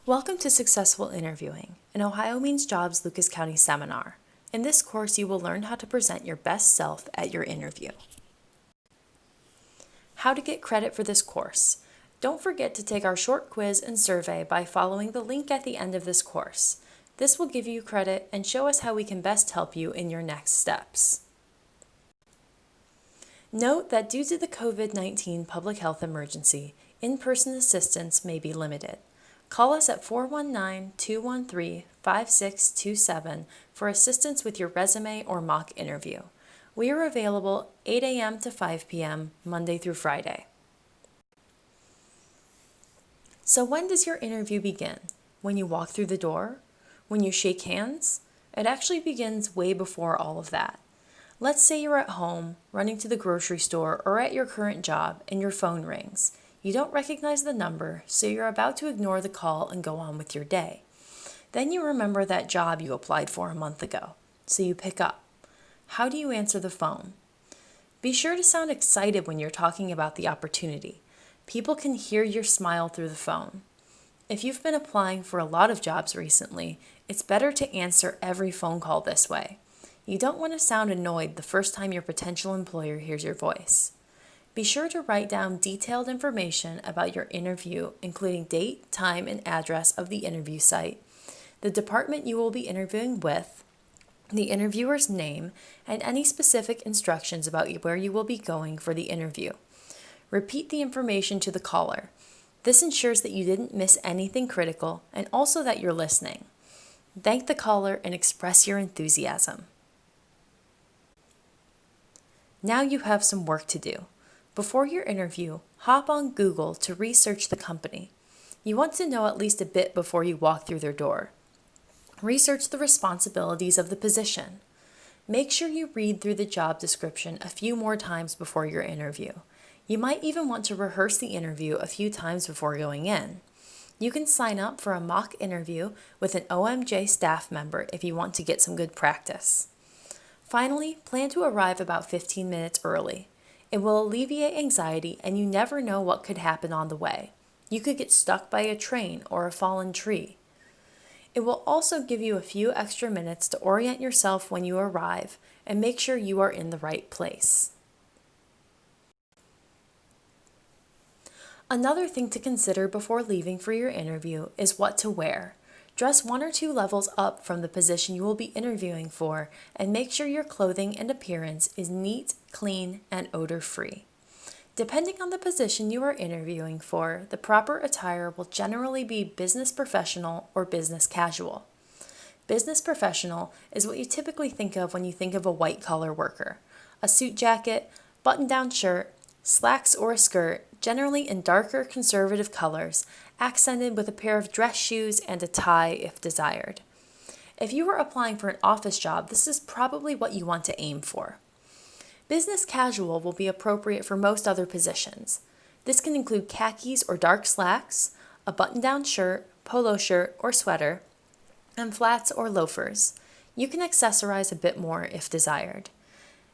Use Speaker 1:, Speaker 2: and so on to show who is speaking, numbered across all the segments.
Speaker 1: Welcome to Successful Interviewing, an OhioMeansJobs Lucas County seminar. In this course, you will learn how to present your best self at your interview. How to get credit for this course. Don't forget to take our short quiz and survey by following the link at the end of this course. This will give you credit and show us how we can best help you in your next steps. Note that due to the COVID-19 public health emergency, in-person assistance may be limited. Call us at 419-213-5627 for assistance with your resume or mock interview. We are available 8 a.m. to 5 p.m. Monday through Friday. So when does your interview begin? When you walk through the door? When you shake hands? It actually begins way before all of that. Let's say you're at home, running to the grocery store, or at your current job, and your phone rings. You don't recognize the number, so you're about to ignore the call and go on with your day. Then you remember that job you applied for a month ago, so you pick up. How do you answer the phone? Be sure to sound excited when you're talking about the opportunity. People can hear your smile through the phone. If you've been applying for a lot of jobs recently, it's better to answer every phone call this way. You don't want to sound annoyed the first time your potential employer hears your voice. Be sure to write down detailed information about your interview, including date, time, and address of the interview site, the department you will be interviewing with, the interviewer's name, and any specific instructions about where you will be going for the interview. Repeat the information to the caller. This ensures that you didn't miss anything critical and also that you're listening. Thank the caller and express your enthusiasm. Now you have some work to do. Before your interview, hop on Google to research the company. You want to know at least a bit before you walk through their door. Research the responsibilities of the position. Make sure you read through the job description a few more times before your interview. You might even want to rehearse the interview a few times before going in. You can sign up for a mock interview with an OMJ staff member if you want to get some good practice. Finally, plan to arrive about 15 minutes early. It will alleviate anxiety, and you never know what could happen on the way. You could get stuck by a train or a fallen tree. It will also give you a few extra minutes to orient yourself when you arrive and make sure you are in the right place. Another thing to consider before leaving for your interview is what to wear. Dress 1 or 2 levels up from the position you will be interviewing for, and make sure your clothing and appearance is neat, clean, and odor-free. Depending on the position you are interviewing for, the proper attire will generally be business professional or business casual. Business professional is what you typically think of when you think of a white-collar worker. A suit jacket, button-down shirt, slacks or a skirt, generally in darker conservative colors, accented with a pair of dress shoes and a tie if desired. If you are applying for an office job, this is probably what you want to aim for. Business casual will be appropriate for most other positions. This can include khakis or dark slacks, a button-down shirt, polo shirt, or sweater, and flats or loafers. You can accessorize a bit more if desired.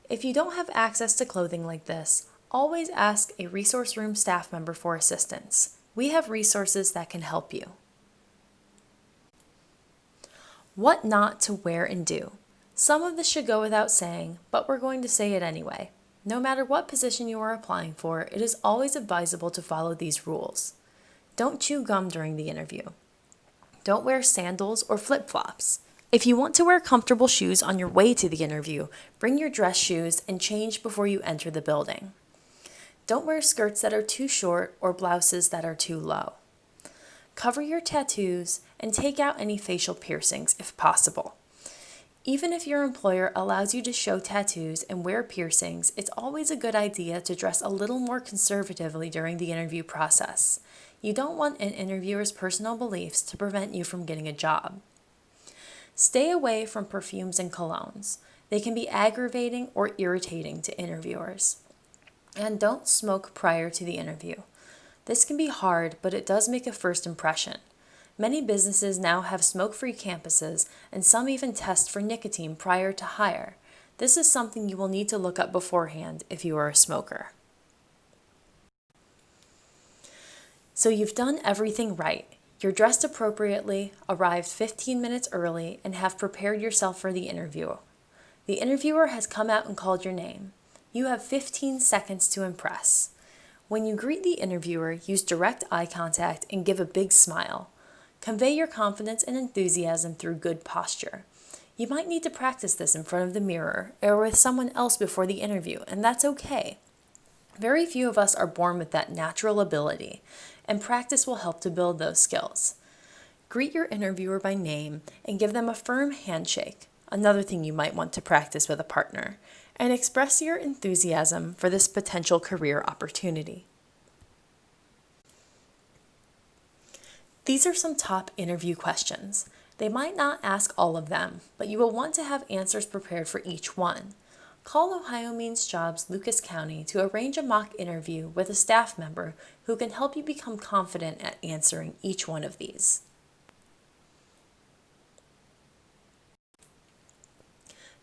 Speaker 1: If you don't have access to clothing like this, always ask a resource room staff member for assistance. We have resources that can help you. What not to wear and do. Some of this should go without saying, but we're going to say it anyway. No matter what position you are applying for, it is always advisable to follow these rules. Don't chew gum during the interview. Don't wear sandals or flip-flops. If you want to wear comfortable shoes on your way to the interview, bring your dress shoes and change before you enter the building. Don't wear skirts that are too short or blouses that are too low. Cover your tattoos and take out any facial piercings if possible. Even if your employer allows you to show tattoos and wear piercings, it's always a good idea to dress a little more conservatively during the interview process. You don't want an interviewer's personal beliefs to prevent you from getting a job. Stay away from perfumes and colognes. They can be aggravating or irritating to interviewers. And don't smoke prior to the interview. This can be hard, but it does make a first impression. Many businesses now have smoke-free campuses, and some even test for nicotine prior to hire. This is something you will need to look up beforehand if you are a smoker. So you've done everything right. You're dressed appropriately, arrived 15 minutes early, and have prepared yourself for the interview. The interviewer has come out and called your name. You have 15 seconds to impress. When you greet the interviewer, use direct eye contact and give a big smile. Convey your confidence and enthusiasm through good posture. You might need to practice this in front of the mirror or with someone else before the interview, and that's okay. Very few of us are born with that natural ability, and practice will help to build those skills. Greet your interviewer by name and give them a firm handshake, another thing you might want to practice with a partner, and express your enthusiasm for this potential career opportunity. These are some top interview questions. They might not ask all of them, but you will want to have answers prepared for each one. Call OhioMeansJobs Lucas County to arrange a mock interview with a staff member who can help you become confident at answering each one of these.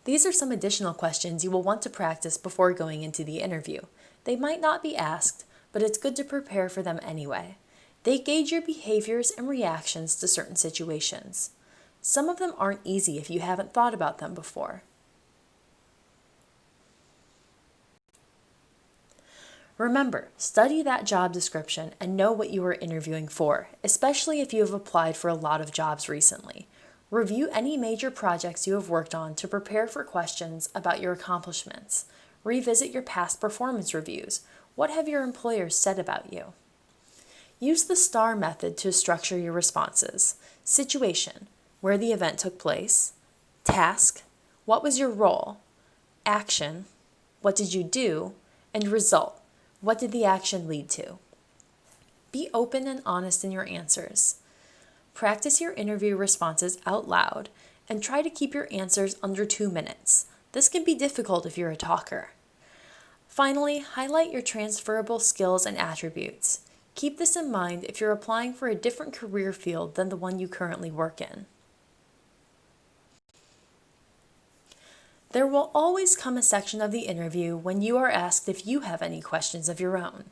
Speaker 1: These are some additional questions you will want to practice before going into the interview. They might not be asked, but it's good to prepare for them anyway. They gauge your behaviors and reactions to certain situations. Some of them aren't easy if you haven't thought about them before. Remember, study that job description and know what you are interviewing for, especially if you have applied for a lot of jobs recently. Review any major projects you have worked on to prepare for questions about your accomplishments. Revisit your past performance reviews. What have your employers said about you? Use the STAR method to structure your responses. Situation, where the event took place. Task, what was your role? Action, what did you do? And result, what did the action lead to? Be open and honest in your answers. Practice your interview responses out loud and try to keep your answers under 2 minutes. This can be difficult if you're a talker. Finally, highlight your transferable skills and attributes. Keep this in mind if you're applying for a different career field than the one you currently work in. There will always come a section of the interview when you are asked if you have any questions of your own.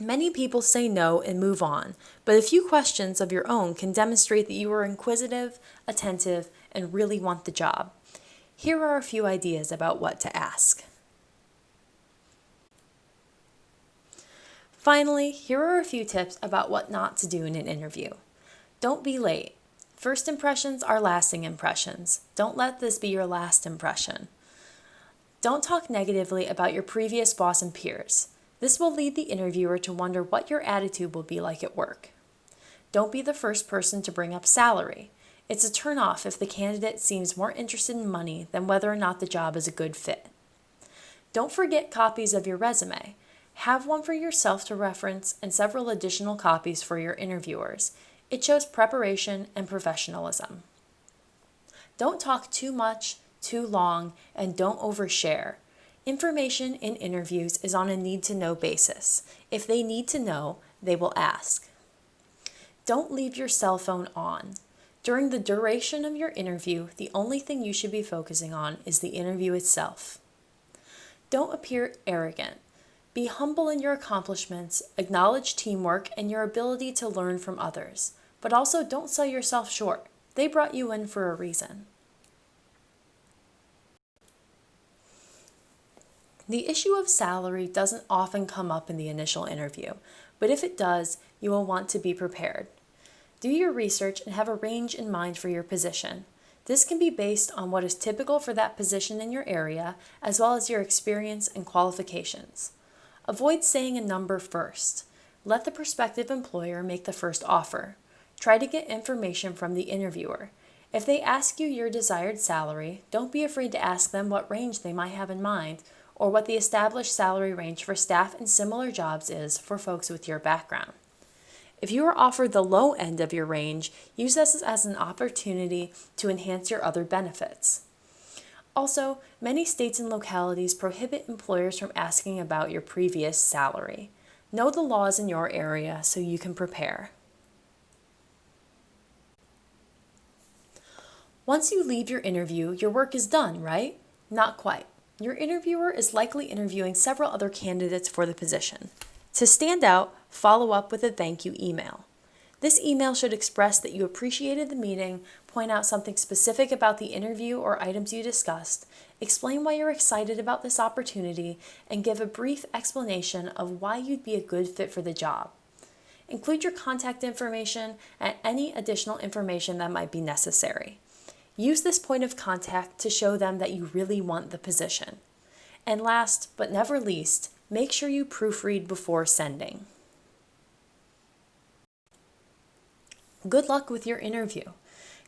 Speaker 1: Many people say no and move on, but a few questions of your own can demonstrate that you are inquisitive, attentive, and really want the job. Here are a few ideas about what to ask. Finally, here are a few tips about what not to do in an interview. Don't be late. First impressions are lasting impressions. Don't let this be your last impression. Don't talk negatively about your previous boss and peers. This will lead the interviewer to wonder what your attitude will be like at work. Don't be the first person to bring up salary. It's a turnoff if the candidate seems more interested in money than whether or not the job is a good fit. Don't forget copies of your resume. Have one for yourself to reference and several additional copies for your interviewers. It shows preparation and professionalism. Don't talk too much, too long, and don't overshare. Information in interviews is on a need-to-know basis. If they need to know, they will ask. Don't leave your cell phone on. During the duration of your interview, the only thing you should be focusing on is the interview itself. Don't appear arrogant. Be humble in your accomplishments, acknowledge teamwork and your ability to learn from others, but also don't sell yourself short. They brought you in for a reason. The issue of salary doesn't often come up in the initial interview, but if it does, you will want to be prepared. Do your research and have a range in mind for your position. This can be based on what is typical for that position in your area, as well as your experience and qualifications. Avoid saying a number first. Let the prospective employer make the first offer. Try to get information from the interviewer. If they ask you your desired salary, don't be afraid to ask them what range they might have in mind, or what the established salary range for staff in similar jobs is for folks with your background. If you are offered the low end of your range, use this as an opportunity to enhance your other benefits. Also, many states and localities prohibit employers from asking about your previous salary. Know the laws in your area so you can prepare. Once you leave your interview, your work is done, right? Not quite. Your interviewer is likely interviewing several other candidates for the position. To stand out, follow up with a thank you email. This email should express that you appreciated the meeting, point out something specific about the interview or items you discussed, explain why you're excited about this opportunity, and give a brief explanation of why you'd be a good fit for the job. Include your contact information and any additional information that might be necessary. Use this point of contact to show them that you really want the position. And last but never least, make sure you proofread before sending. Good luck with your interview.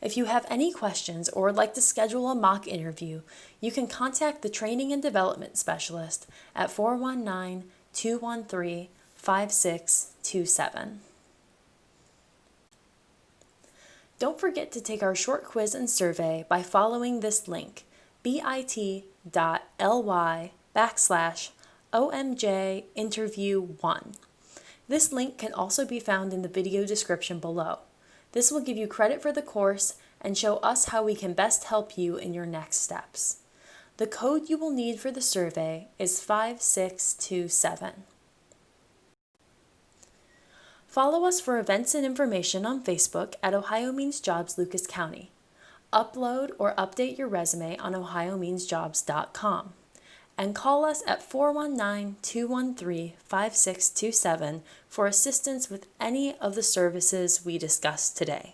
Speaker 1: If you have any questions or would like to schedule a mock interview, you can contact the Training and Development Specialist at 419-213-5627. Don't forget to take our short quiz and survey by following this link, bit.ly/OMJinterview1. This link can also be found in the video description below. This will give you credit for the course and show us how we can best help you in your next steps. The code you will need for the survey is 5627. Follow us for events and information on Facebook at OhioMeansJobs Lucas County. Upload or update your resume on OhioMeansJobs.com. And call us at 419-213-5627 for assistance with any of the services we discussed today.